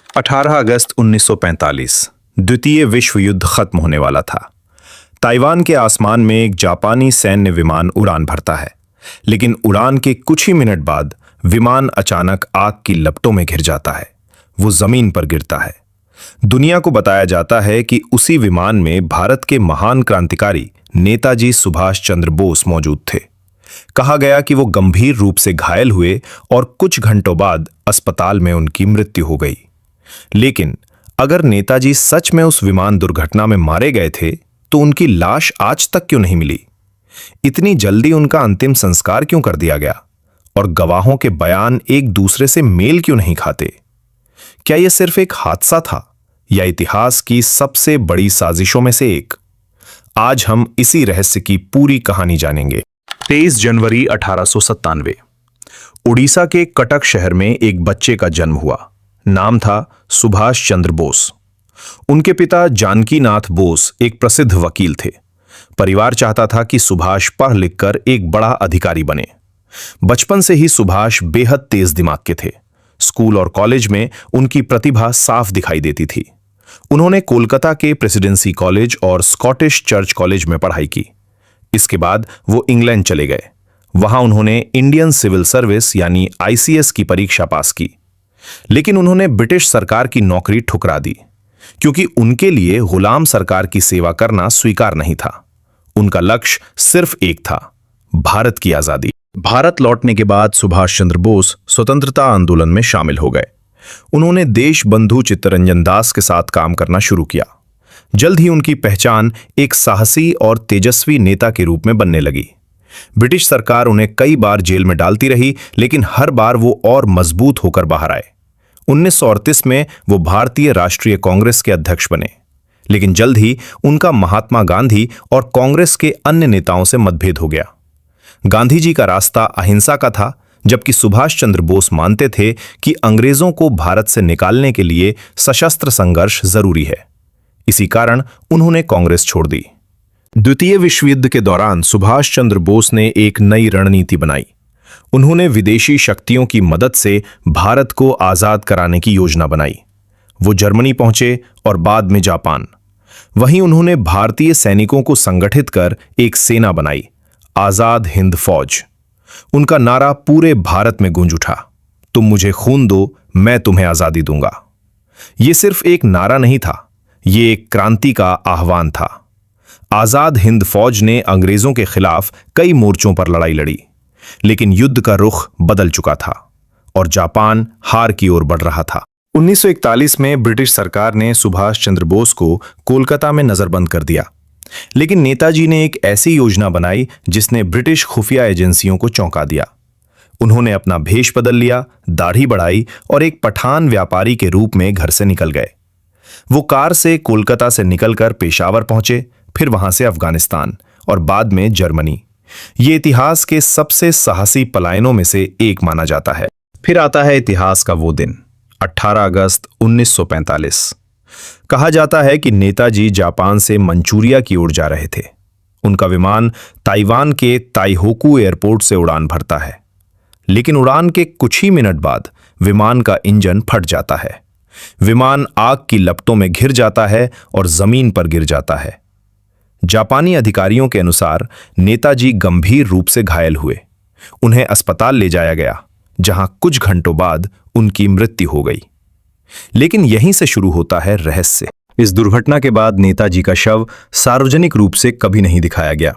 18 अगस्त 1945 द्वितीय विश्व युद्ध खत्म होने वाला था। ताइवान के आसमान में एक जापानी सैन्य विमान उड़ान भरता है, लेकिन उड़ान के कुछ ही मिनट बाद विमान अचानक आग की लपटों में घिर जाता है। वो जमीन पर गिरता है। दुनिया को बताया जाता है कि उसी विमान में भारत के महान क्रांतिकारी नेताजी सुभाष चंद्र बोस मौजूद थे। कहा गया कि वो गंभीर रूप से घायल हुए और कुछ घंटों बाद अस्पताल में उनकी मृत्यु हो गई। लेकिन अगर नेताजी सच में उस विमान दुर्घटना में मारे गए थे, तो उनकी लाश आज तक क्यों नहीं मिली? इतनी जल्दी उनका अंतिम संस्कार क्यों कर दिया गया? और गवाहों के बयान एक दूसरे से मेल क्यों नहीं खाते? क्या यह सिर्फ एक हादसा था या इतिहास की सबसे बड़ी साजिशों में से एक? आज हम इसी रहस्य की पूरी कहानी जानेंगे। 23 जनवरी 1897 उड़ीसा के कटक शहर में एक बच्चे का जन्म हुआ। नाम था सुभाष चंद्र बोस। उनके पिता जानकी नाथ बोस एक प्रसिद्ध वकील थे। परिवार चाहता था कि सुभाष पढ़ लिखकर एक बड़ा अधिकारी बने। बचपन से ही सुभाष बेहद तेज दिमाग के थे। स्कूल और कॉलेज में उनकी प्रतिभा साफ दिखाई देती थी। उन्होंने कोलकाता के प्रेसिडेंसी कॉलेज और स्कॉटिश चर्च कॉलेज में पढ़ाई की। इसके बाद वो इंग्लैंड चले गए। वहां उन्होंने इंडियन सिविल सर्विस यानी आईसीएस की परीक्षा पास की, लेकिन उन्होंने ब्रिटिश सरकार की नौकरी ठुकरा दी, क्योंकि उनके लिए गुलाम सरकार की सेवा करना स्वीकार नहीं था। उनका लक्ष्य सिर्फ एक था, भारत की आजादी। भारत लौटने के बाद सुभाष चंद्र बोस स्वतंत्रता आंदोलन में शामिल हो गए। उन्होंने देश बंधु चित्तरंजन दास के साथ काम करना शुरू किया। जल्द ही उनकी पहचान एक साहसी और तेजस्वी नेता के रूप में बनने लगी। ब्रिटिश सरकार उन्हें कई बार जेल में डालती रही, लेकिन हर बार वो और मजबूत होकर बाहर आए। 1938 में वो भारतीय राष्ट्रीय कांग्रेस के अध्यक्ष बने, लेकिन जल्द ही उनका महात्मा गांधी और कांग्रेस के अन्य नेताओं से मतभेद हो गया। गांधी जी का रास्ता अहिंसा का था, जबकि सुभाष चंद्र बोस मानते थे कि अंग्रेजों को भारत से निकालने के लिए सशस्त्र संघर्ष जरूरी है। इसी कारण उन्होंने कांग्रेस छोड़ दी। द्वितीय विश्व युद्ध के दौरान सुभाष चंद्र बोस ने एक नई रणनीति बनाई। उन्होंने विदेशी शक्तियों की मदद से भारत को आजाद कराने की योजना बनाई। वो जर्मनी पहुंचे और बाद में जापान। वहीं उन्होंने भारतीय सैनिकों को संगठित कर एक सेना बनाई, आजाद हिंद फौज। उनका नारा पूरे भारत में गूंज उठा, तुम मुझे खून दो, मैं तुम्हें आजादी दूंगा। ये सिर्फ एक नारा नहीं था, ये एक क्रांति का आह्वान था। आजाद हिंद फौज ने अंग्रेजों के खिलाफ कई मोर्चों पर लड़ाई लड़ी, लेकिन युद्ध का रुख बदल चुका था और जापान हार की ओर बढ़ रहा था। 1941 में ब्रिटिश सरकार ने सुभाष चंद्र बोस को कोलकाता में नजरबंद कर दिया, लेकिन नेताजी ने एक ऐसी योजना बनाई जिसने ब्रिटिश खुफिया एजेंसियों को चौंका दिया। उन्होंने अपना भेष बदल लिया, दाढ़ी बढ़ाई और एक पठान व्यापारी के रूप में घर से निकल गए। वो कार से कोलकाता से निकलकर पेशावर पहुंचे, फिर वहां से अफगानिस्तान और बाद में जर्मनी। ये इतिहास के सबसे साहसी पलायनों में से एक माना जाता है। फिर आता है इतिहास का वो दिन, 18 अगस्त 1945। कहा जाता है कि नेताजी जापान से मंचूरिया की ओर जा रहे थे। उनका विमान ताइवान के ताइहोकू एयरपोर्ट से उड़ान भरता है, लेकिन उड़ान के कुछ ही मिनट बाद विमान का इंजन फट जाता है। विमान आग की लपटों में घिर जाता है और जमीन पर गिर जाता है। जापानी अधिकारियों के अनुसार नेताजी गंभीर रूप से घायल हुए। उन्हें अस्पताल ले जाया गया, जहां कुछ घंटों बाद उनकी मृत्यु हो गई। लेकिन यहीं से शुरू होता है रहस्य। इस दुर्घटना के बाद नेताजी का शव सार्वजनिक रूप से कभी नहीं दिखाया गया।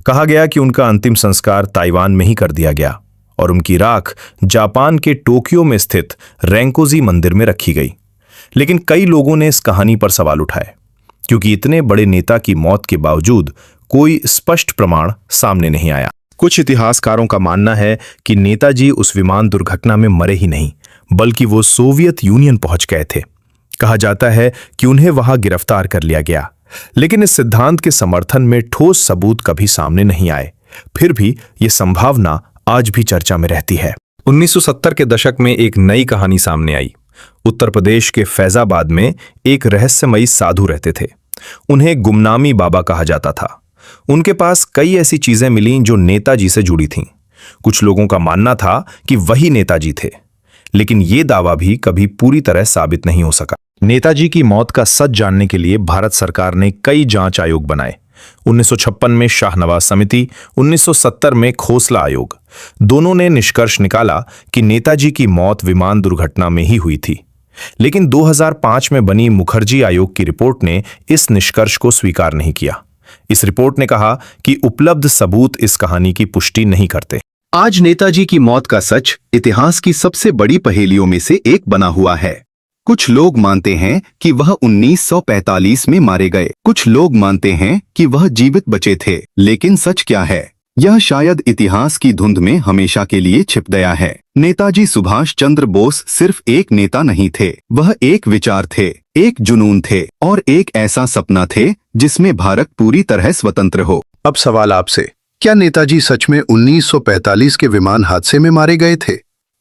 कहा गया कि उनका अंतिम संस्कार ताइवान में ही कर दिया गया और उनकी राख जापान के टोक्यो में स्थित रेंकोजी मंदिर में रखी गई। लेकिन कई लोगों ने इस कहानी पर सवाल उठाए, क्योंकि इतने बड़े नेता की मौत के बावजूद कोई स्पष्ट प्रमाण सामने नहीं आया। कुछ इतिहासकारों का मानना है कि नेताजी उस विमान दुर्घटना में मरे ही नहीं, बल्कि वो सोवियत यूनियन पहुंच गए थे। कहा जाता है कि उन्हें वहां गिरफ्तार कर लिया गया, लेकिन इस सिद्धांत के समर्थन में ठोस सबूत कभी सामने नहीं आए। फिर भी ये संभावना आज भी चर्चा में रहती है। 1970 के दशक में एक नई कहानी सामने आई। उत्तर प्रदेश के फैजाबाद में एक रहस्यमयी साधु रहते थे। उन्हें गुमनामी बाबा कहा जाता था। उनके पास कई ऐसी चीजें मिलीं जो नेताजी से जुड़ी थीं। कुछ लोगों का मानना था कि वही नेताजी थे, लेकिन ये दावा भी कभी पूरी तरह साबित नहीं हो सका। नेताजी की मौत का सच जानने के लिए भारत सरकार ने कई जांच आयोग बनाए। 1956 में शाहनवाज समिति, 1970 में खोसला आयोग। दोनों ने निष्कर्ष निकाला कि नेताजी की मौत विमान दुर्घटना में ही हुई थी। लेकिन 2005 में बनी मुखर्जी आयोग की रिपोर्ट ने इस निष्कर्ष को स्वीकार नहीं किया। इस रिपोर्ट ने कहा कि उपलब्ध सबूत इस कहानी की पुष्टि नहीं करते। आज नेताजी की मौत का सच इतिहास की सबसे बड़ी पहेलियों में से एक बना हुआ है। कुछ लोग मानते हैं कि वह 1945 में मारे गए, कुछ लोग मानते हैं कि वह जीवित बचे थे। लेकिन सच क्या है? यह शायद इतिहास की धुंध में हमेशा के लिए छिप गया है। नेताजी सुभाष चंद्र बोस सिर्फ एक नेता नहीं थे, वह एक विचार थे, एक जुनून थे और एक ऐसा सपना थे जिसमें भारत पूरी तरह स्वतंत्र हो। अब सवाल आपसे, क्या नेताजी सच में 1945 के विमान हादसे में मारे गए थे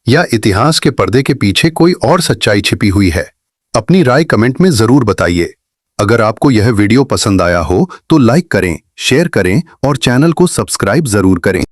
या इतिहास के पर्दे के पीछे कोई और सच्चाई छिपी हुई है? अपनी राय कमेंट में जरूर बताइए। अगर आपको यह वीडियो पसंद आया हो तो लाइक करें, शेयर करें और चैनल को सब्सक्राइब जरूर करें।